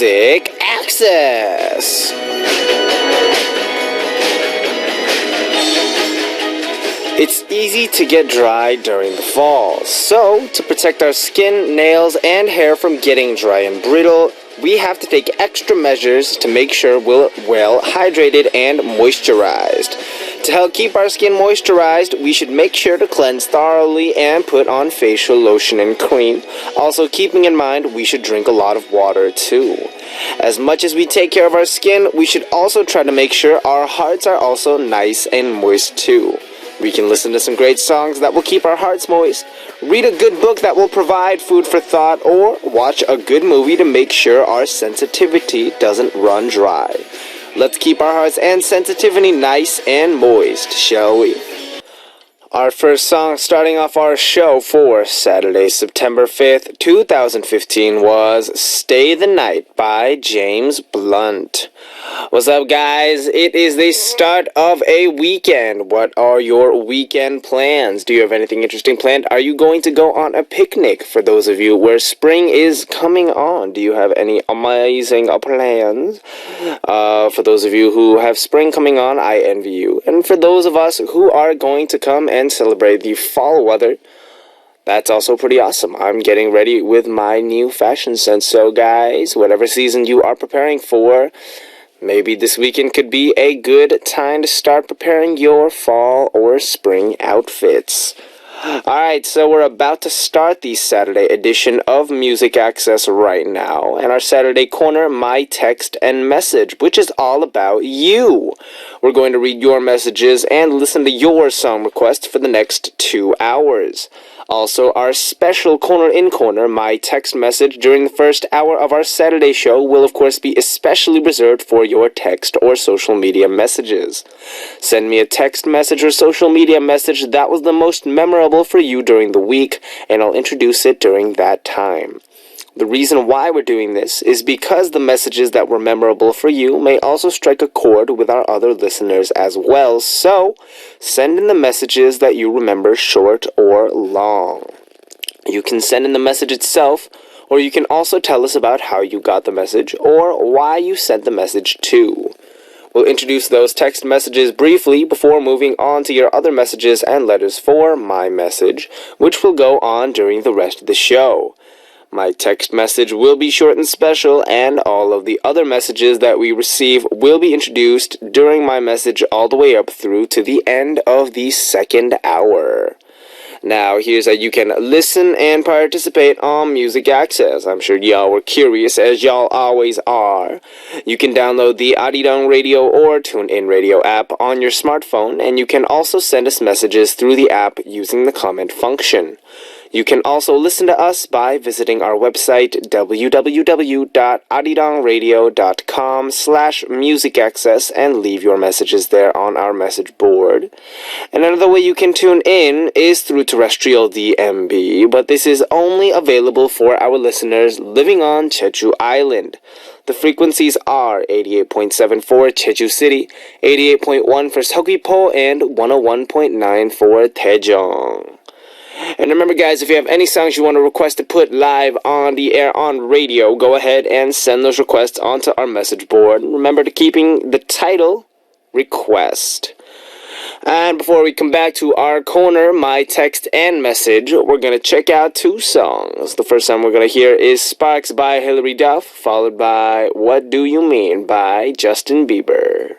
Music Access. It's easy to get dry during the fall, so to protect our skin, nails, and hair from getting dry and brittle, we have to take extra measures to make sure we're well hydrated and moisturized. To help keep our skin moisturized, we should make sure to cleanse thoroughly and put on facial lotion and cream. Also, keeping in mind, we should drink a lot of water too. As much as we take care of our skin, we should also try to make sure our hearts are also nice and moist too. We can listen to some great songs that will keep our hearts moist, read a good book that will provide food for thought, or watch a good movie to make sure our sensitivity doesn't run dry. Let's keep our hearts and sensitivity nice and moist, shall we? Our first song starting off our show for Saturday, September 5th, 2015 was Stay the Night by James Blunt. What's up, guys? It is the start of a weekend. What are your weekend plans? Do you have anything interesting planned? Are you going to go on a picnic? For those of you where spring is coming on, do you have any amazing plans? For those of you who have spring coming on, I envy you. And for those of us who are going to come and celebrate the fall weather, that's also pretty awesome. I'm getting ready with my new fashion sense. So, guys, whatever season you are preparing for, maybe this weekend could be a good time to start preparing your fall or spring outfits. Alright, so we're about to start the Saturday edition of Music Access right now. And our Saturday corner, My Text and Message, which is all about you. We're going to read your messages and listen to your song requests for the next 2 hours. Also, our special corner, My Text Message during the first hour of our Saturday show will, of course, be especially reserved for your text or social media messages. Send me a text message or social media message that was the most memorable for you during the week, and I'll introduce it during that time. The reason why we're doing this is because the messages that were memorable for you may also strike a chord with our other listeners as well, so send in the messages that you remember, short or long. You can send in the message itself, or you can also tell us about how you got the message or why you sent the message to. We'll introduce those text messages briefly before moving on to your other messages and letters for My Message, which will go on during the rest of the show. My text message will be short and special, and all of the other messages that we receive will be introduced during my message all the way up through to the end of the second hour. Now, here's how you can listen and participate on Music Access. I'm sure y'all were curious, as y'all always are. You can download the Arirang Radio or TuneIn Radio app on your smartphone, and you can also send us messages through the app using the comment function. You can also listen to us by visiting our website, www.arirangradio.com/musicaccess, and leave your messages there on our message board. And another way you can tune in is through terrestrial DMB, but this is only available for our listeners living on Jeju Island. The frequencies are 88.7 for Jeju City, 88.1 for Seogwipo, and 101.9 for Daejeong. And remember, guys, if you have any songs you want to request to put live on the air on radio, go ahead and send those requests onto our message board. Remember to keeping the title request. And before we come back to our corner, My Text and Message, we're going to check out 2 songs. The first song we're going to hear is Sparks by Hilary Duff, followed by What Do You Mean by Justin Bieber.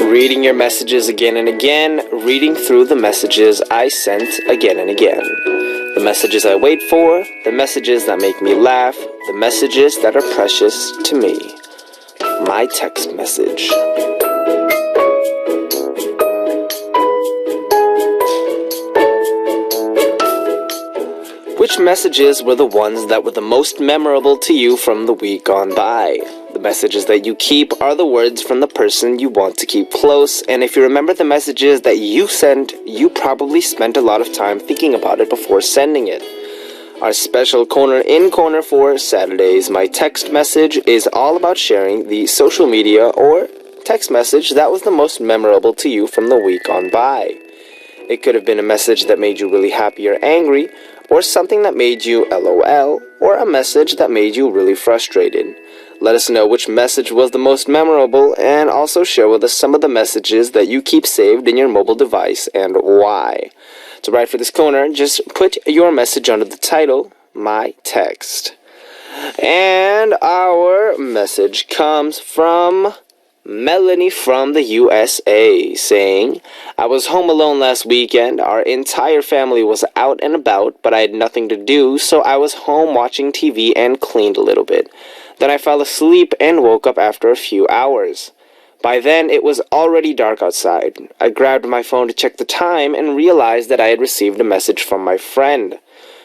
Reading your messages again and again, reading through the messages I sent again and again. The messages I wait for, the messages that make me laugh, the messages that are precious to me. My text message. Which messages were the ones that were the most memorable to you from the week gone by? The messages that you keep are the words from the person you want to keep close, and if you remember the messages that you sent, you probably spent a lot of time thinking about it before sending it. Our special corner for Saturdays, My Text Message, is all about sharing the social media or text message that was the most memorable to you from the week gone by. It could have been a message that made you really happy or angry, or something that made you LOL, or a message that made you really frustrated. Let us know which message was the most memorable, and also share with us some of the messages that you keep saved in your mobile device and why. To write for this corner, just put your message under the title, My Text. And our message comes from Melanie from the USA, saying, I was home alone last weekend. Our entire family was out and about, but I had nothing to do, so I was home watching TV and cleaned a little bit. Then I fell asleep and woke up after a few hours. By then, it was already dark outside. I grabbed my phone to check the time and realized that I had received a message from my friend.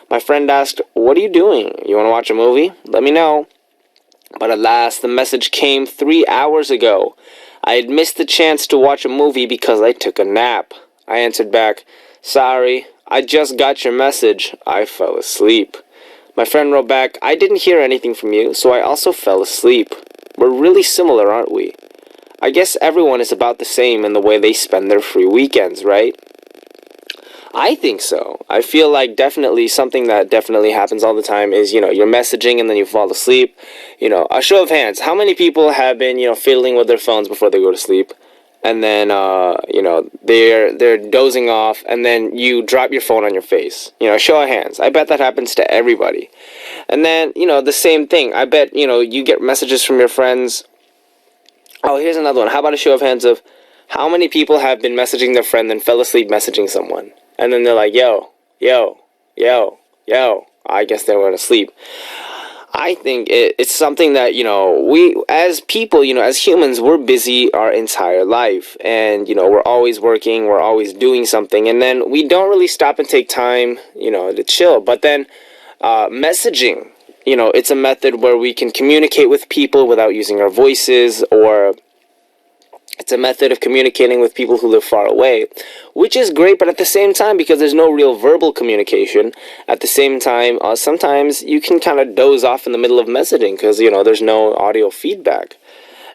My friend asked, what are you doing? You want to watch a movie? Let me know. But alas, the message came 3 hours ago. I had missed the chance to watch a movie because I took a nap. I answered back, sorry, I just got your message. I fell asleep. My friend wrote back, I didn't hear anything from you, so I also fell asleep. We're really similar, aren't we? I guess everyone is about the same in the way they spend their free weekends, right? I think so. I feel like definitely something that definitely happens all the time is, you're messaging and then you fall asleep. A show of hands. How many people have been, fiddling with their phones before they go to sleep? And then, they're dozing off, and then you drop your phone on your face. Show of hands. I bet that happens to everybody. And then, the same thing. I bet, you get messages from your friends. Oh, here's another one. How about a show of hands of how many people have been messaging their friend and fell asleep messaging someone? And then they're like, yo. I guess they went to sleep. I think it's something that, we as people, as humans, we're busy our entire life. And, we're always working, we're always doing something. And then we don't really stop and take time, to chill. But then messaging, it's a method where we can communicate with people without using our voices, or it's a method of communicating with people who live far away, which is great, but at the same time, because there's no real verbal communication, at the same time, sometimes you can kind of doze off in the middle of messaging because, there's no audio feedback.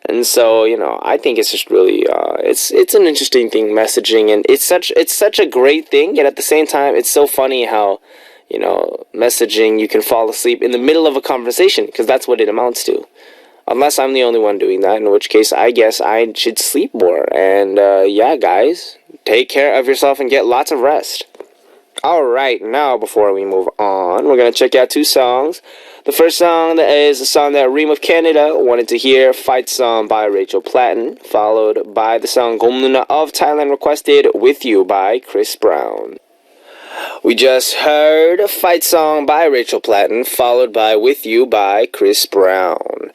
And so, I think it's just really, it's an interesting thing, messaging, and it's such a great thing, yet at the same time, it's so funny how, messaging, you can fall asleep in the middle of a conversation, because that's what it amounts to. Unless I'm the only one doing that, in which case I guess I should sleep more. And yeah, guys, take care of yourself and get lots of rest. Alright, now before we move on, we're going to check out 2 songs. The first song is a song that Reem of Canada wanted to hear, Fight Song by Rachel Platten, followed by the song Gomnuna of Thailand requested With You by Chris Brown. We just heard a Fight Song by Rachel Platten, followed by With You by Chris Brown.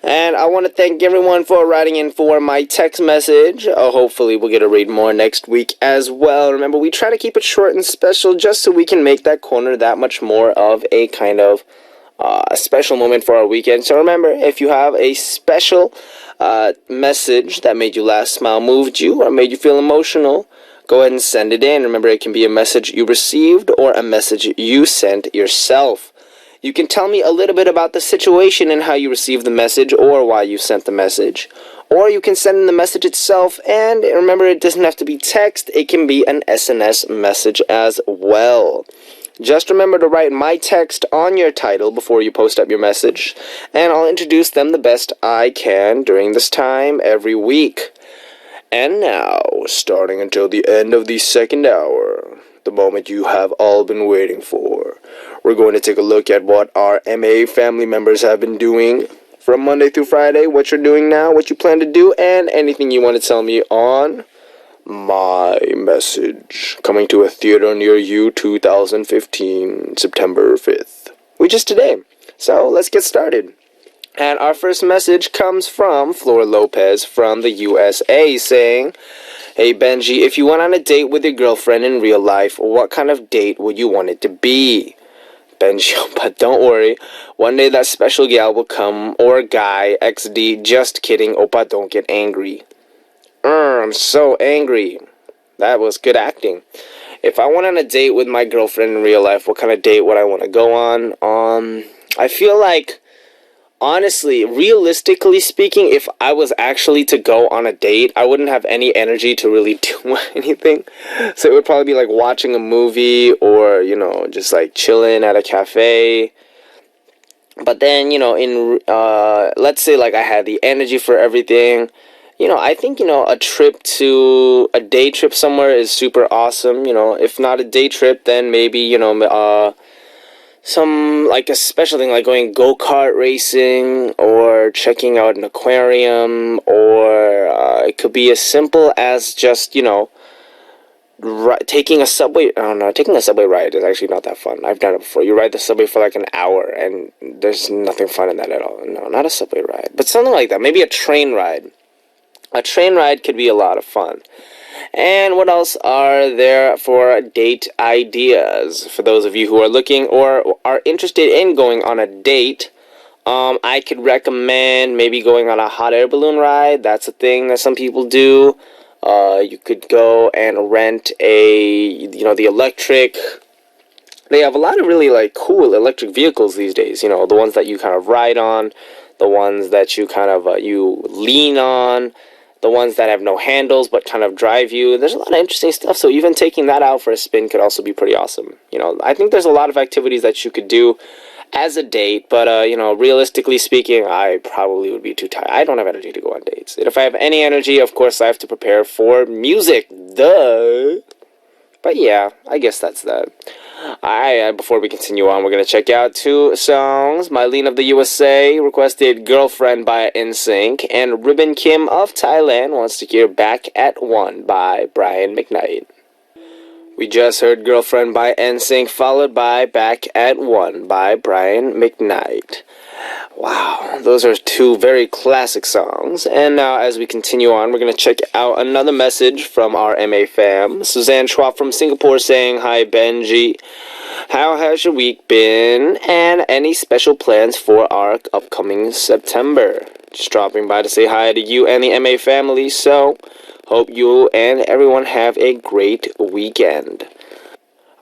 And I want to thank everyone for writing in for my text message. Hopefully we'll get to read more next week as well. Remember, we try to keep it short and special just so we can make that corner that much more of a kind of a special moment for our weekend. So remember, if you have a special message that made you laugh, smile, moved you, or made you feel emotional, go ahead and send it in. Remember, it can be a message you received or a message you sent yourself. You can tell me a little bit about the situation and how you received the message or why you sent the message. Or you can send in the message itself, and remember, it doesn't have to be text. It can be an SNS message as well. Just remember to write my text on your title before you post up your message, and I'll introduce them the best I can during this time every week. And now, starting until the end of the second hour, the moment you have all been waiting for, we're going to take a look at what our MA family members have been doing from Monday through Friday, what you're doing now, what you plan to do, and anything you want to tell me on My Message, coming to a theater near you 2015, September 5th, which is today. So let's get started. And our first message comes from Flor Lopez from the USA saying, Hey Benji, if you went on a date with your girlfriend in real life, what kind of date would you want it to be? Benji, but don't worry, one day that special gal will come, or guy, XD, just kidding, Oppa, don't get angry. I'm so angry. That was good acting. If I went on a date with my girlfriend in real life, what kind of date would I want to go on? I feel like Honestly, realistically speaking, if I was actually to go on a date, I wouldn't have any energy to really do anything. So it would probably be like watching a movie or, just like chilling at a cafe. But then, let's say like I had the energy for everything. I think, a day trip somewhere is super awesome. If not a day trip, then maybe, some like a special thing like going go-kart racing or checking out an aquarium, or it could be as simple as just taking a subway. I don't know, taking a subway ride is actually not that fun. I've done it before. You ride the subway for like an hour and there's nothing fun in that at all. No, not a subway ride, but something like that. Maybe a train ride. A train ride could be a lot of fun. And what else are there for date ideas? For those of you who are looking or are interested in going on a date, I could recommend maybe going on a hot air balloon ride. That's a thing that some people do. You could go and rent the electric. They have a lot of really like cool electric vehicles these days. The ones that you kind of ride on, the ones that you kind of you lean on, the ones that have no handles but kind of drive you. There's a lot of interesting stuff, so even taking that out for a spin could also be pretty awesome. I think there's a lot of activities that you could do as a date, but realistically speaking, I probably would be too tired. I don't have energy to go on dates. And if I have any energy, of course I have to prepare for music. Duh. But yeah, I guess that's that. Alright, before we continue on, we're going to check out two songs. Mylene of the USA requested Girlfriend by NSYNC, and Ribbon Kim of Thailand wants to hear Back at One by Brian McKnight. We just heard Girlfriend by NSYNC, followed by Back at One by Brian McKnight. Wow, those are two very classic songs. And now as we continue on, we're going to check out another message from our MA fam. Suzanne Schwab from Singapore saying, "Hi Benji, how has your week been? And any special plans for our upcoming September? Just dropping by to say hi to you and the MA family, so hope you and everyone have a great weekend."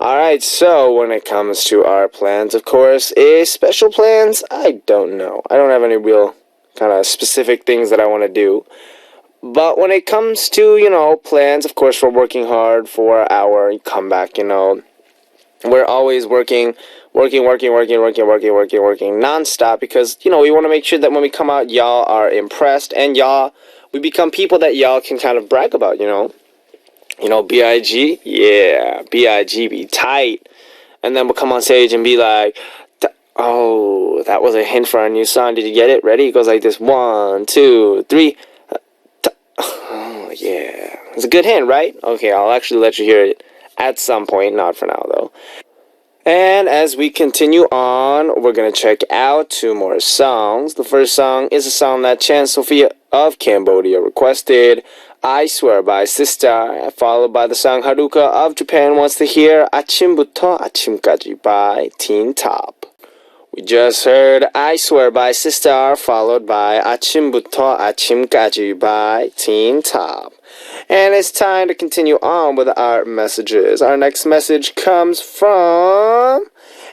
Alright, so when it comes to our plans, of course, special plans, I don't know. I don't have any real kind of specific things that I want to do. But when it comes to, plans, of course, we're working hard for our comeback, We're always working nonstop because, we want to make sure that when we come out, y'all are impressed and we become people that y'all can kind of brag about, B.I.G., yeah, B.I.G. be tight. And then we'll come on stage and be like, oh, that was a hint for our new song. Did you get it? Ready? It goes like this. 1, 2, 3. Oh, yeah. It's a good hint, right? Okay, I'll actually let you hear it at some point. Not for now, though. And as we continue on, we're going to check out two more songs. The first song is a song that Chan Sophia of Cambodia requested, I Swear by Sister, followed by the song Haruka of Japan wants to hear 아침부터 아침까지 by Teen Top. We just heard I Swear by Sister, followed by 아침부터 아침까지 by Teen Top. And it's time to continue on with our messages. Our next message comes from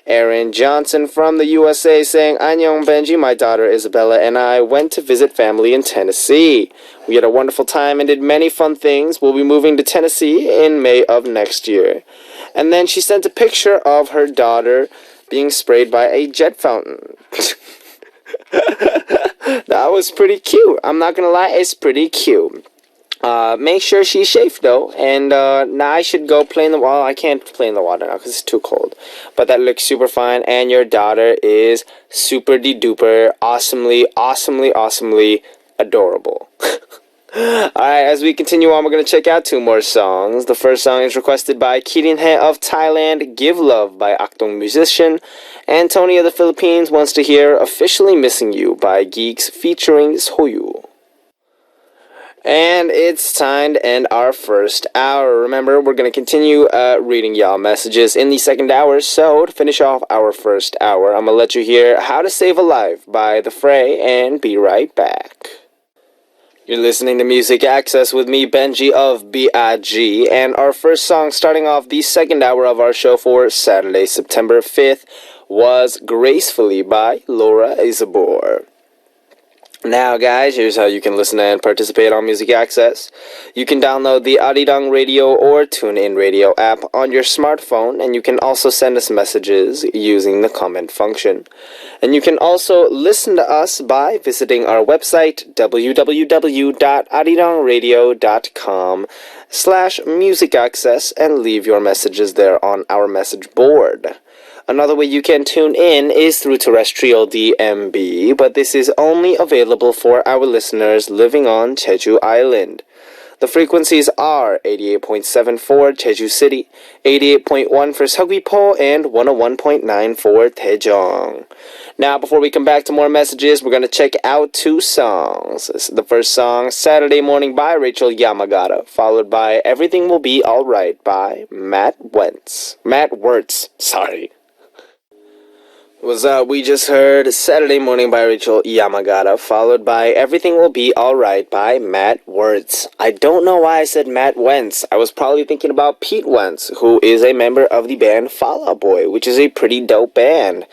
Aaron Johnson from the USA saying, "Annyeong Benji, my daughter Isabella and I went to visit family in Tennessee. We had a wonderful time and did many fun things. We'll be moving to Tennessee in May of next year." And then she sent a picture of her daughter being sprayed by a jet fountain. That was pretty cute. I'm not gonna lie, it's pretty cute. Make sure she's safe though, and now I should go play in the water. Well, I can't play in the water now because it's too cold, but that looks super fine, and your daughter is super de-duper, awesomely adorable. Alright, as we continue on, we're going to check out two more songs. The first song is requested by Kirin He of Thailand, Give Love by Akdong Musician, and Tony of the Philippines wants to hear Officially Missing You by Geeks featuring Soyu. And it's time to end our first hour. Remember, we're going to continue reading y'all messages in the second hour. So, to finish off our first hour, I'm going to let you hear How to Save a Life by The Fray and be right back. You're listening to Music Access with me, Benji of B.I.G. And our first song starting off the second hour of our show for Saturday, September 5th was Gracefully by Laura Isabor. Now, guys, here's how you can listen and participate on Music Access. You can download the Arirang Radio or TuneIn Radio app on your smartphone, and you can also send us messages using the comment function. And you can also listen to us by visiting our website, www.arirangradio.com/musicaccess, and leave your messages there on our message board. Another way you can tune in is through terrestrial DMB, but this is only available for our listeners living on Jeju Island. The frequencies are 88.7 for Jeju City, 88.1 for Seogwipo, and 101.9 for Daejeong. Now, before we come back to more messages, we're going to check out two songs. The first song, Saturday Morning by Rachel Yamagata, followed by Everything Will Be Alright by Matt Wertz, sorry. What's up? We just heard Saturday Morning by Rachel Yamagata, followed by Everything Will Be Alright by Matt Wertz. I don't know why I said Matt Wentz. I was probably thinking about Pete Wentz, who is a member of the band Fall Out Boy, which is a pretty dope band.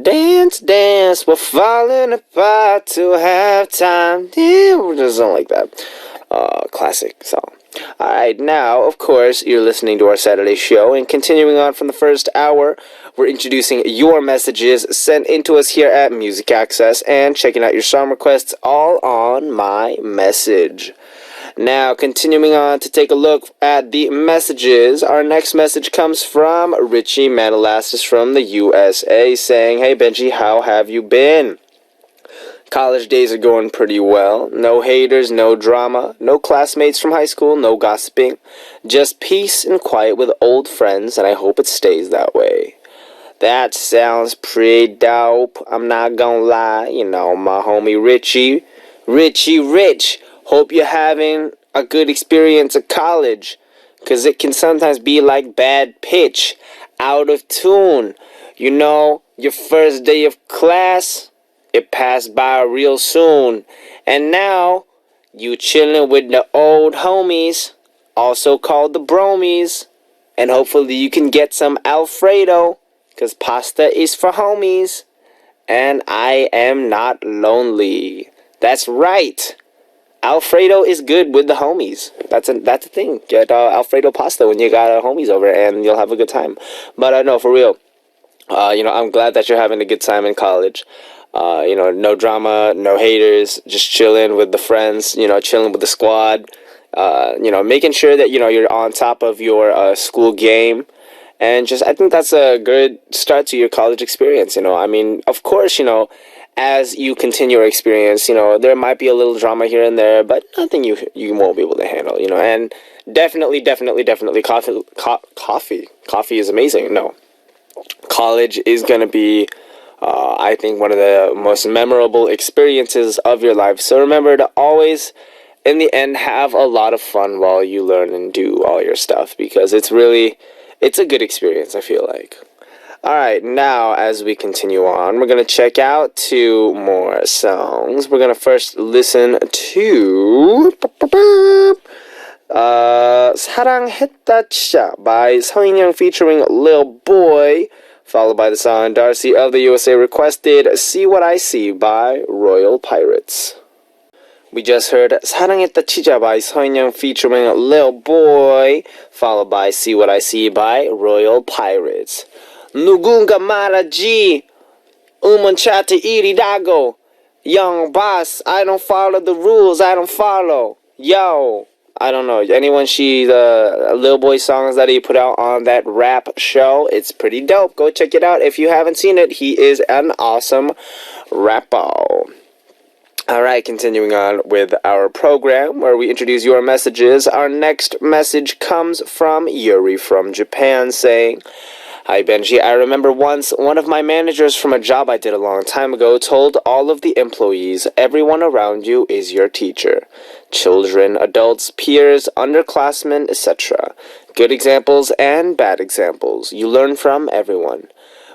Dance, dance, we're falling apart to have time. Yeah, just something like that. Classic song. Alright, now, of course, you're listening to our Saturday show, and continuing on from the first hour, we're introducing your messages sent into us here at Music Access and checking out your song requests all on my message. Now, continuing on to take a look at the messages, our next message comes from Richie Manalastis from the USA saying, "Hey Benji, how have you been? College days are going pretty well. No haters, no drama, no classmates from high school, no gossiping. Just peace and quiet with old friends, and I hope it stays that way." That sounds pretty dope. I'm not gonna lie. You know, my homie Richie. Hope you're having a good experience at college. Because it can sometimes be like bad pitch. Out of tune. You know, your first day of class, it passed by real soon. And now, you chilling with the old homies, also called the bromies. And hopefully you can get some Alfredo, because pasta is for homies. And I am not lonely. That's right. Alfredo is good with the homies. That's a thing. Get Alfredo pasta when you got homies over, and you'll have a good time. But no, for real. I'm glad that you're having a good time in college. No drama, no haters, just chilling with the friends, chilling with the squad, making sure that, you're on top of your school game. And I think that's a good start to your college experience, of course, as you continue your experience, there might be a little drama here and there, but nothing you won't be able to handle, and definitely coffee is amazing. No, college is going to be, I think, one of the most memorable experiences of your life. So remember to always, in the end, have a lot of fun while you learn and do all your stuff, because it's a good experience, I feel like. Alright, now as we continue on, we're going to check out two more songs. We're going to first listen to 사랑했다 진짜 by 서인영 featuring Lil Boy, followed by the song Darcy of the USA requested See What I See by Royal Pirates. We just heard 사랑했다 치자 by 서인영 featuring Lil Boy, followed by See What I See by Royal Pirates. 누군가 말하지 음원 차트 1위라고. Young boss, I don't follow the rules, I don't follow. Yo, I don't know. Anyone see the Lil Boy songs that he put out on that rap show? It's pretty dope. Go check it out if you haven't seen it. He is an awesome rapper. Alright, continuing on with our program where we introduce your messages. Our next message comes from Yuri from Japan saying, "Hi Benji, I remember once one of my managers from a job I did a long time ago told all of the employees, everyone around you is your teacher. Children, adults, peers, underclassmen, etc. Good examples and bad examples. You learn from everyone."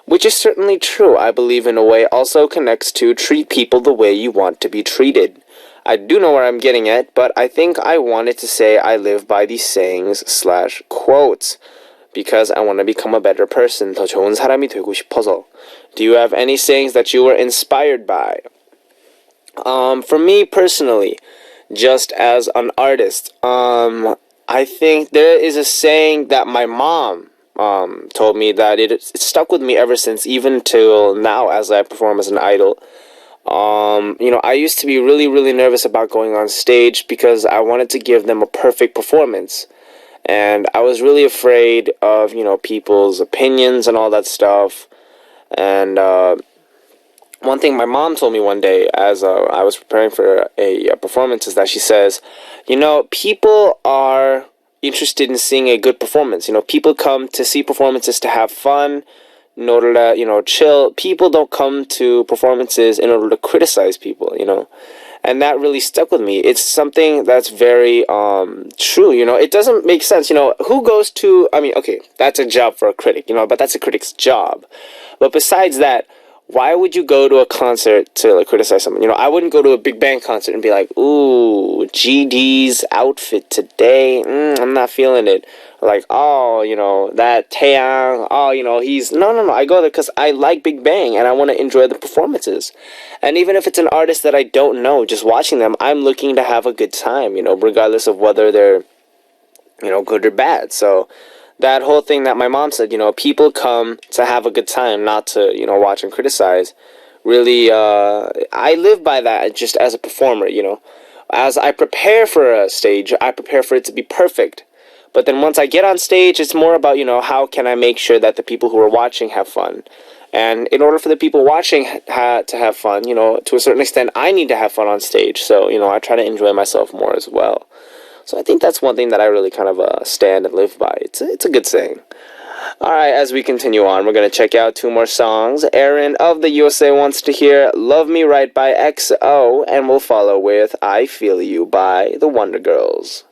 Which is certainly true. I believe in a way also connects to treat people the way you want to be treated. I do know where I'm getting at, but I think I wanted to say I live by these sayings/quotes. Because I want to become a better person. 더 좋은 사람이 되고 싶어서. Do you have any sayings that you were inspired by? For me personally, just as an artist, I think there is a saying that my mom told me that it stuck with me ever since, even till now as I perform as an idol. I used to be really, really nervous about going on stage because I wanted to give them a perfect performance. And I was really afraid of, people's opinions and all that stuff. And one thing my mom told me one day as I was preparing for a performance is that she says, people are interested in seeing a good performance. People come to see performances to have fun, in order to, chill. People don't come to performances in order to criticize people. And that really stuck with me. It's something that's very true. It doesn't make sense. Who goes to, I mean, okay, that's a job for a critic, but that's a critic's job. But besides that, why would you go to a concert to like criticize someone? I wouldn't go to a Big Bang concert and be like, ooh, GD's outfit today, I'm not feeling it. Like, oh, that Taeyang, oh, he's, no, I go there because I like Big Bang and I want to enjoy the performances. And even if it's an artist that I don't know, just watching them, I'm looking to have a good time, regardless of whether they're, good or bad. So that whole thing that my mom said, people come to have a good time, not to, watch and criticize. Really, I live by that just as a performer, As I prepare for a stage, I prepare for it to be perfect. But then once I get on stage, it's more about, how can I make sure that the people who are watching have fun? And in order for the people watching to have fun, to a certain extent, I need to have fun on stage. So, I try to enjoy myself more as well. So I think that's one thing that I really kind of stand and live by. It's a good saying. Alright, as we continue on, we're going to check out two more songs. Aaron of the USA wants to hear Love Me Right by XO, and we'll follow with I Feel You by the Wonder Girls.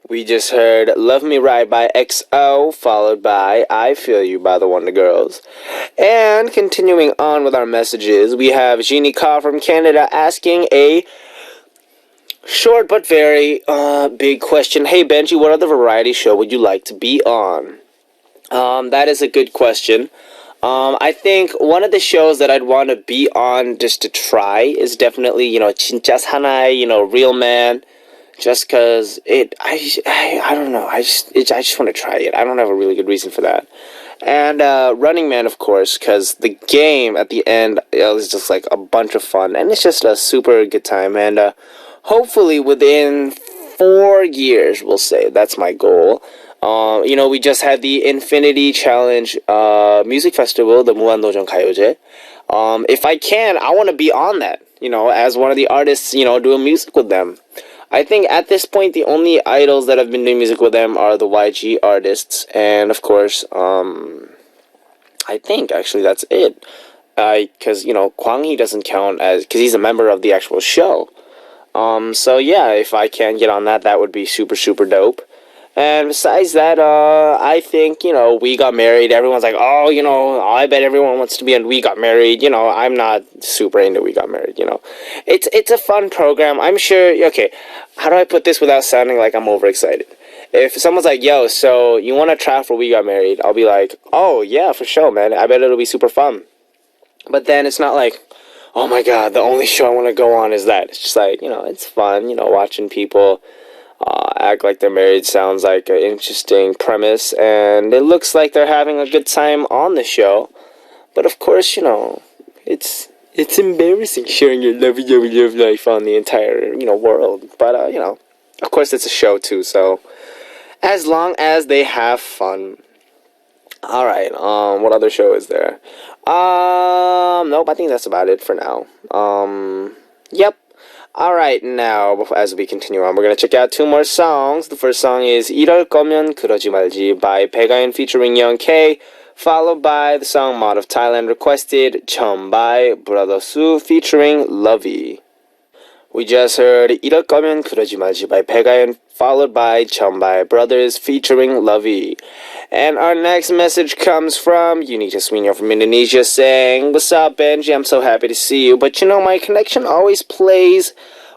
We just heard Love Me Right by XO, followed by I Feel You by the Wonder Girls. And continuing on with our messages, we have Jeannie Ka from Canada asking a short but very big question. Hey Benji, what other variety show would you like to be on? That is a good question. I think one of the shows that I'd want to be on just to try is definitely, 진짜 사나이, Real Man. Just cause I don't know, I just want to try it. I don't have a really good reason for that. And Running Man, of course, cause the game at the end is just like a bunch of fun, and it's just a super good time. And hopefully within 4 years, we'll say that's my goal. We just had the Infinity Challenge music festival, the 무한도전 가요제. If I can, I want to be on that. As one of the artists, doing music with them. I think at this point, the only idols that have been doing music with them are the YG artists. And, of course, I think, actually, that's it. Because, Kwang Hee doesn't count as... Because he's a member of the actual show. So, yeah, if I can get on that, that would be super, super dope. And besides that, I think, We Got Married. Everyone's like, oh, I bet everyone wants to be on We Got Married. I'm not super into We Got Married, It's a fun program. I'm sure, okay, how do I put this without sounding like I'm overexcited? If someone's like, yo, so you want to try for We Got Married? I'll be like, oh, yeah, for sure, man. I bet it'll be super fun. But then it's not like, oh my god, the only show I want to go on is that. It's just like, it's fun, watching people... act like they're married sounds like an interesting premise, and it looks like they're having a good time on the show. But of course, it's embarrassing sharing your love life on the entire world. But of course it's a show too. So as long as they have fun. All right. What other show is there? Nope. I think that's about it for now. Yep. Alright, now, as we continue on, we're going to check out two more songs. The first song is 이럴 거면 그러지 말지 by Baekhyun featuring Young K, followed by the song Mod of Thailand requested Chum by Brother Su featuring Lovey. We just heard 이럴 거면 그러지 말지 by Baekhyun, followed by Chum by Brothers featuring Lovey. And our next message comes from Unita Sweeney from Indonesia saying, what's up, Benji? I'm so happy to see you. But my connection always plays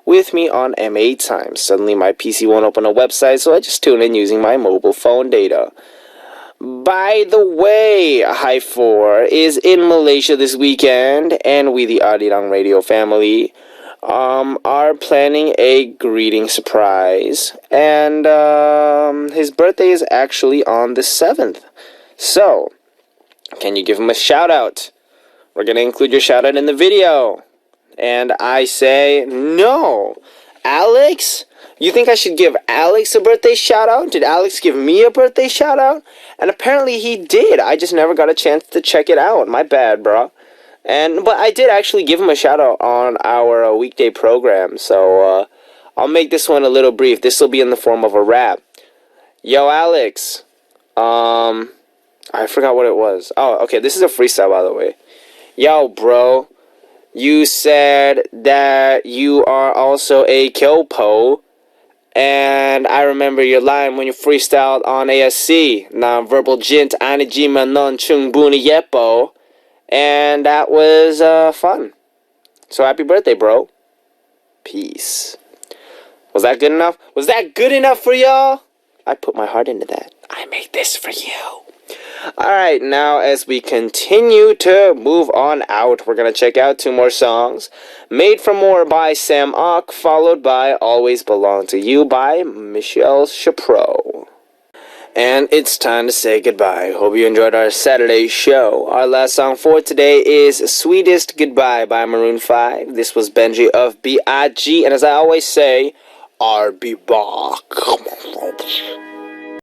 with me on M8 times. Suddenly my PC won't open a website, so I just tune in using my mobile phone data. By the way, High 4 is in Malaysia this weekend, and we, the Arirang Radio family, are planning a greeting surprise. And his birthday is actually on the 7th. So, can you give him a shout out? We're going to include your shout out in the video. And I say, no. Alex? You think I should give Alex a birthday shout out? Did Alex give me a birthday shout out? And apparently he did. I just never got a chance to check it out. My bad, bro. But I did actually give him a shout out on our weekday program. So I'll make this one a little brief. This will be in the form of a rap. Yo, Alex. I forgot what it was. Oh, okay. This is a freestyle, by the way. Yo, bro. You said that you are also a Kyopo. And I remember your line when you freestyled on ASC. Non-verbal jint anijima non chung buni yepo. And that was fun. So happy birthday, bro. Peace. Was that good enough? Was that good enough for y'all? I put my heart into that. I made this for you. Alright, now as we continue to move on out, we're going to check out 2 more songs. Made for More by Sam Ock, followed by Always Belong to You by Michelle Chapro. And it's time to say goodbye. Hope you enjoyed our Saturday show. Our last song for today is Sweetest Goodbye by Maroon 5. This was Benji of B.I.G. And as I always say, I'll be back.